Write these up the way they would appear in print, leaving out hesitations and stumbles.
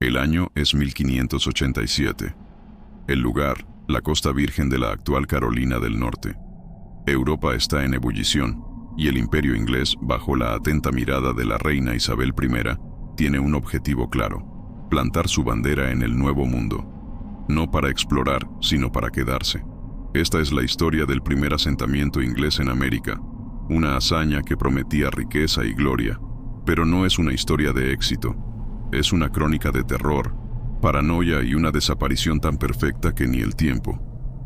El año es 1587. El lugar, la costa virgen de la actual Carolina del Norte. Europa está en ebullición, y el imperio inglés, bajo la atenta mirada de la reina Isabel I, tiene un objetivo claro: plantar su bandera en el Nuevo Mundo. No para explorar, sino para quedarse. Esta es la historia del primer asentamiento inglés en América, una hazaña que prometía riqueza y gloria, pero no es una historia de éxito. Es una crónica de terror, paranoia y una desaparición tan perfecta que ni el tiempo,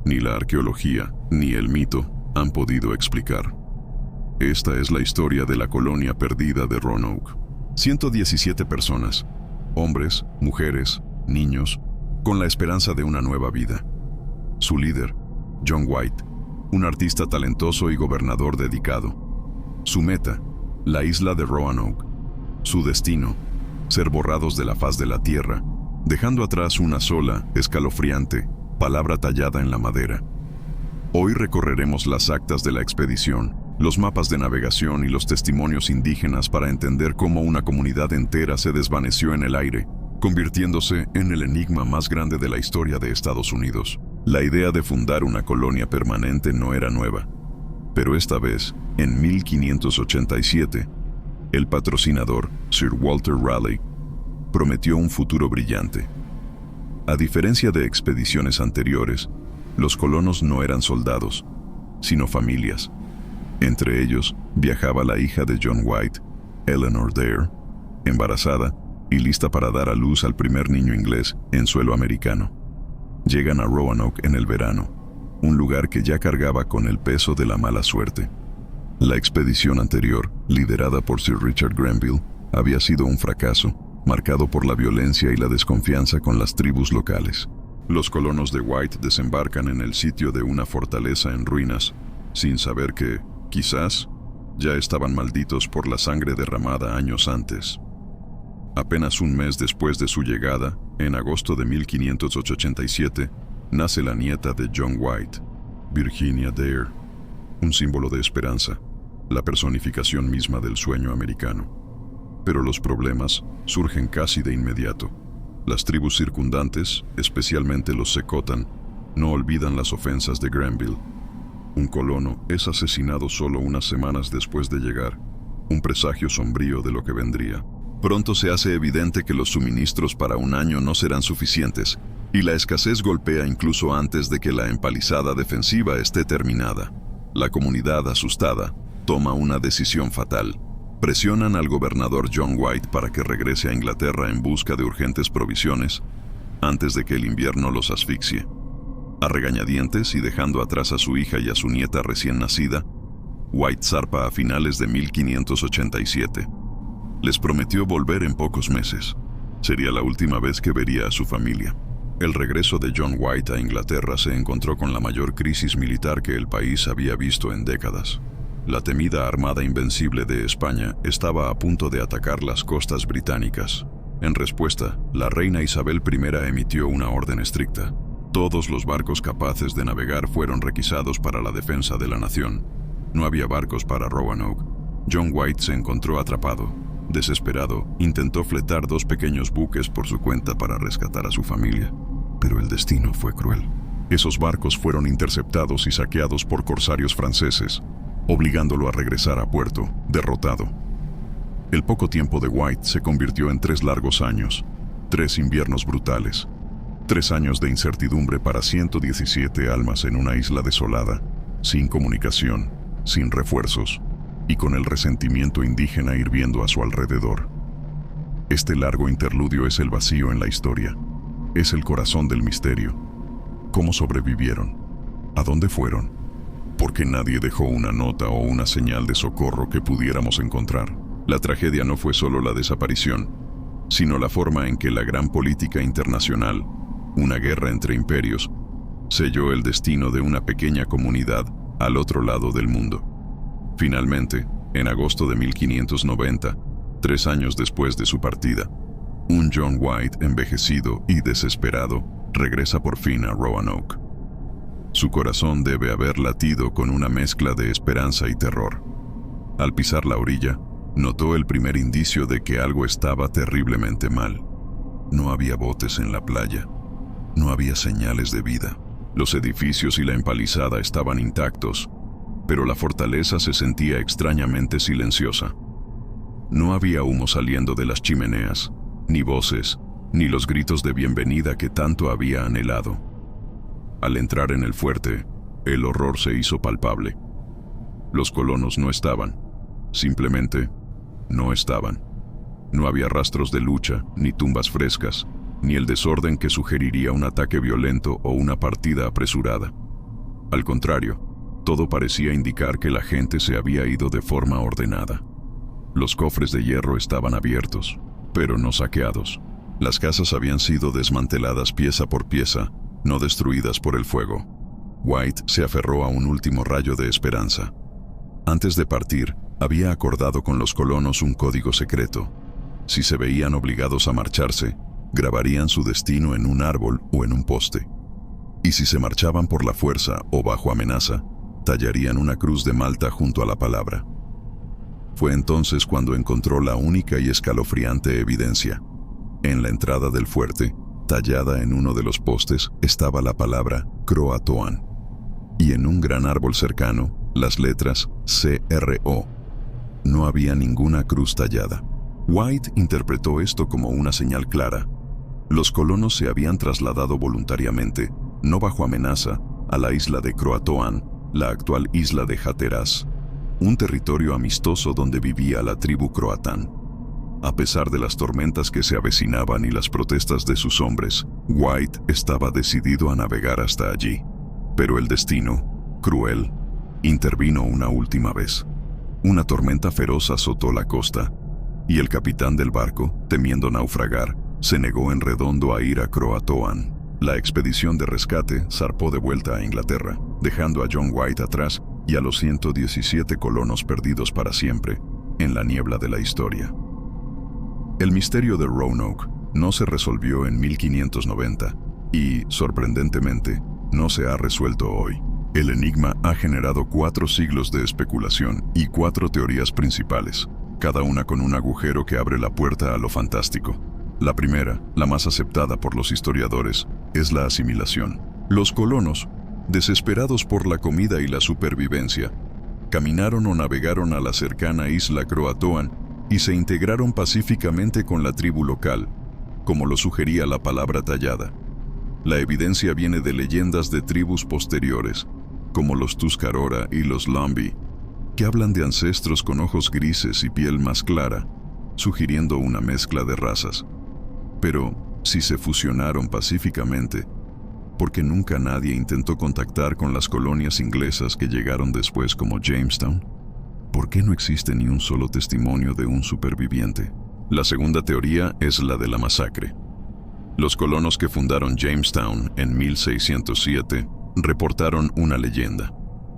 ni la arqueología, ni el mito han podido explicar. Esta es la historia de la colonia perdida de Roanoke. 117 personas, hombres, mujeres, niños, con la esperanza de una nueva vida. Su líder, John White, un artista talentoso y gobernador dedicado. Su meta, la isla de Roanoke. Su destino, ser borrados de la faz de la tierra, dejando atrás una sola, escalofriante, palabra tallada en la madera. Hoy recorreremos las actas de la expedición, los mapas de navegación y los testimonios indígenas para entender cómo una comunidad entera se desvaneció en el aire, convirtiéndose en el enigma más grande de la historia de Estados Unidos. La idea de fundar una colonia permanente no era nueva, pero esta vez, en 1587, el patrocinador, Sir Walter Raleigh, prometió un futuro brillante. A diferencia de expediciones anteriores, los colonos no eran soldados, sino familias. Entre ellos viajaba la hija de John White, Eleanor Dare, embarazada y lista para dar a luz al primer niño inglés en suelo americano. Llegan a Roanoke en el verano, un lugar que ya cargaba con el peso de la mala suerte. La expedición anterior, liderada por Sir Richard Grenville, había sido un fracaso, marcado por la violencia y la desconfianza con las tribus locales. Los colonos de White desembarcan en el sitio de una fortaleza en ruinas, sin saber que, quizás, ya estaban malditos por la sangre derramada años antes. Apenas un mes después de su llegada, en agosto de 1587, nace la nieta de John White, Virginia Dare, un símbolo de esperanza, la personificación misma del sueño americano. Pero los problemas surgen casi de inmediato. Las tribus circundantes, especialmente los Secotan, no olvidan las ofensas de Grenville. Un colono es asesinado solo unas semanas después de llegar, un presagio sombrío de lo que vendría. Pronto se hace evidente que los suministros para un año no serán suficientes, y la escasez golpea incluso antes de que la empalizada defensiva esté terminada. La comunidad, asustada, toma una decisión fatal. Presionan al gobernador John White para que regrese a Inglaterra en busca de urgentes provisiones, antes de que el invierno los asfixie. A regañadientes y dejando atrás a su hija y a su nieta recién nacida, White zarpa a finales de 1587. Les prometió volver en pocos meses. Sería la última vez que vería a su familia. El regreso de John White a Inglaterra se encontró con la mayor crisis militar que el país había visto en décadas. La temida Armada Invencible de España estaba a punto de atacar las costas británicas. En respuesta, la reina Isabel I emitió una orden estricta. Todos los barcos capaces de navegar fueron requisados para la defensa de la nación. No había barcos para Roanoke. John White se encontró atrapado. Desesperado, intentó fletar 2 pequeños buques por su cuenta para rescatar a su familia, pero el destino fue cruel. Esos barcos fueron interceptados y saqueados por corsarios franceses, obligándolo a regresar a puerto, derrotado. El poco tiempo de White se convirtió en 3 largos años, 3 inviernos brutales, 3 años de incertidumbre para 117 almas en una isla desolada, sin comunicación, sin refuerzos, y con el resentimiento indígena hirviendo a su alrededor. Este largo interludio es el vacío en la historia, es el corazón del misterio. ¿Cómo sobrevivieron? ¿A dónde fueron? ¿Por qué nadie dejó una nota o una señal de socorro que pudiéramos encontrar? La tragedia no fue solo la desaparición, sino la forma en que la gran política internacional, una guerra entre imperios, selló el destino de una pequeña comunidad al otro lado del mundo. Finalmente, en agosto de 1590, 3 años después de su partida, un John White envejecido y desesperado regresa por fin a Roanoke. Su corazón debe haber latido con una mezcla de esperanza y terror. Al pisar la orilla, notó el primer indicio de que algo estaba terriblemente mal. No había botes en la playa. No había señales de vida. Los edificios y la empalizada estaban intactos, pero la fortaleza se sentía extrañamente silenciosa. No había humo saliendo de las chimeneas, ni voces, ni los gritos de bienvenida que tanto había anhelado. Al entrar en el fuerte, el horror se hizo palpable. Los colonos no estaban. Simplemente no estaban. No había rastros de lucha, ni tumbas frescas, ni el desorden que sugeriría un ataque violento o una partida apresurada. Al contrario, todo parecía indicar que la gente se había ido de forma ordenada. Los cofres de hierro estaban abiertos, pero no saqueados. Las casas habían sido desmanteladas pieza por pieza, no destruidas por el fuego. White se aferró a un último rayo de esperanza. Antes de partir, había acordado con los colonos un código secreto. Si se veían obligados a marcharse, grabarían su destino en un árbol o en un poste. Y si se marchaban por la fuerza o bajo amenaza, tallarían una cruz de Malta junto a la palabra. Fue entonces cuando encontró la única y escalofriante evidencia. En la entrada del fuerte, tallada en uno de los postes, estaba la palabra Croatoan, y en un gran árbol cercano, las letras CRO. No había ninguna cruz tallada. White interpretó esto como una señal clara. Los colonos se habían trasladado voluntariamente, no bajo amenaza, a la isla de Croatoan, la actual isla de Hatteras, un territorio amistoso donde vivía la tribu croatán. A pesar de las tormentas que se avecinaban y las protestas de sus hombres, White estaba decidido a navegar hasta allí. Pero el destino, cruel, intervino una última vez. Una tormenta feroz azotó la costa, y el capitán del barco, temiendo naufragar, se negó en redondo a ir a Croatoan. La expedición de rescate zarpó de vuelta a Inglaterra, dejando a John White atrás y a los 117 colonos perdidos para siempre en la niebla de la historia. El misterio de Roanoke no se resolvió en 1590 y, sorprendentemente, no se ha resuelto hoy. El enigma ha generado 4 siglos de especulación y 4 teorías principales, cada una con un agujero que abre la puerta a lo fantástico. La primera, la más aceptada por los historiadores, es la asimilación. Los colonos, desesperados por la comida y la supervivencia, caminaron o navegaron a la cercana isla Croatoan y se integraron pacíficamente con la tribu local, como lo sugería la palabra tallada. La evidencia viene de leyendas de tribus posteriores, como los Tuscarora y los Lumbee, que hablan de ancestros con ojos grises y piel más clara, sugiriendo una mezcla de razas. Pero, si se fusionaron pacíficamente, ¿por qué nunca nadie intentó contactar con las colonias inglesas que llegaron después como Jamestown? ¿Por qué no existe ni un solo testimonio de un superviviente? La segunda teoría es la de la masacre. Los colonos que fundaron Jamestown en 1607 reportaron una leyenda.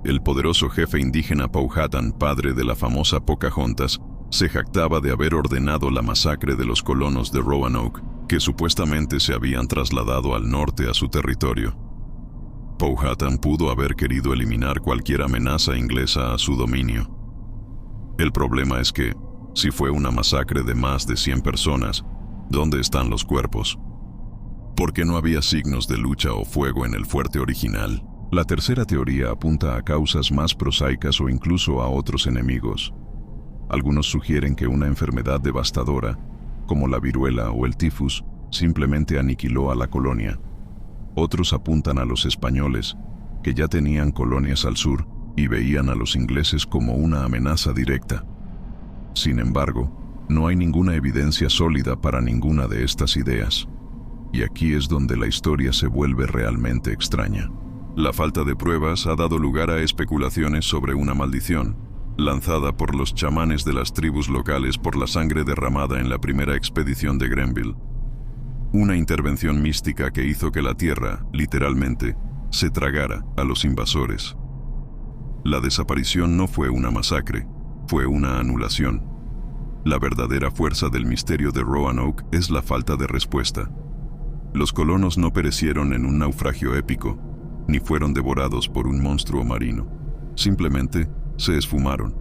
El poderoso jefe indígena Powhatan, padre de la famosa Pocahontas, se jactaba de haber ordenado la masacre de los colonos de Roanoke, que supuestamente se habían trasladado al norte a su territorio. Powhatan pudo haber querido eliminar cualquier amenaza inglesa a su dominio. El problema es que, si fue una masacre de más de 100 personas, ¿dónde están los cuerpos? ¿Por qué no había signos de lucha o fuego en el fuerte original? La tercera teoría apunta a causas más prosaicas o incluso a otros enemigos. Algunos sugieren que una enfermedad devastadora, como la viruela o el tifus, simplemente aniquiló a la colonia. Otros apuntan a los españoles, que ya tenían colonias al sur y veían a los ingleses como una amenaza directa. Sin embargo, no hay ninguna evidencia sólida para ninguna de estas ideas. Y aquí es donde la historia se vuelve realmente extraña. La falta de pruebas ha dado lugar a especulaciones sobre una maldición, lanzada por los chamanes de las tribus locales por la sangre derramada en la primera expedición de Grenville. Una intervención mística que hizo que la tierra, literalmente, se tragara a los invasores. La desaparición no fue una masacre, fue una anulación. La verdadera fuerza del misterio de Roanoke es la falta de respuesta. Los colonos no perecieron en un naufragio épico, ni fueron devorados por un monstruo marino. Simplemente se esfumaron,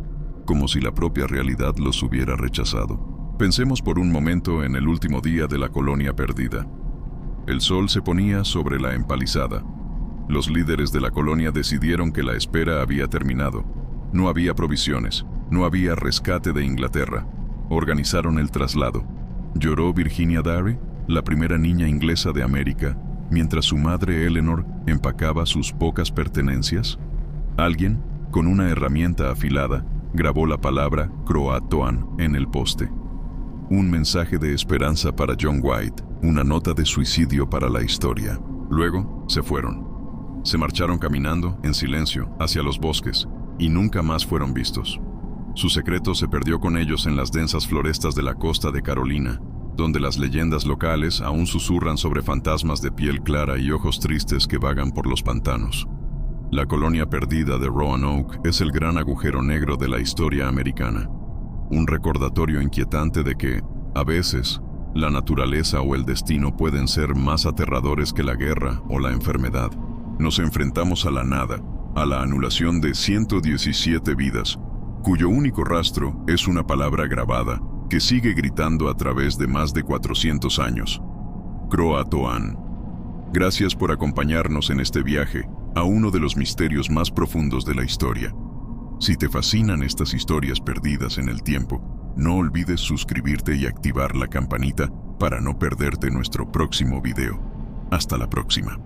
como si la propia realidad los hubiera rechazado. Pensemos por un momento en el último día de la colonia perdida. El sol se ponía sobre la empalizada. Los líderes de la colonia decidieron que la espera había terminado. No había provisiones, no había rescate de Inglaterra. Organizaron el traslado. Lloró Virginia Dare, la primera niña inglesa de América, mientras su madre Eleanor empacaba sus pocas pertenencias. Alguien, con una herramienta afilada, grabó la palabra Croatoan en el poste. Un mensaje de esperanza para John White, una nota de suicidio para la historia. Luego, se fueron. Se marcharon caminando, en silencio, hacia los bosques, y nunca más fueron vistos. Su secreto se perdió con ellos en las densas florestas de la costa de Carolina, donde las leyendas locales aún susurran sobre fantasmas de piel clara y ojos tristes que vagan por los pantanos. La colonia perdida de Roanoke es el gran agujero negro de la historia americana. Un recordatorio inquietante de que, a veces, la naturaleza o el destino pueden ser más aterradores que la guerra o la enfermedad. Nos enfrentamos a la nada, a la anulación de 117 vidas, cuyo único rastro es una palabra grabada que sigue gritando a través de más de 400 años. Croatoan. Gracias por acompañarnos en este viaje a uno de los misterios más profundos de la historia. Si te fascinan estas historias perdidas en el tiempo, no olvides suscribirte y activar la campanita para no perderte nuestro próximo video. Hasta la próxima.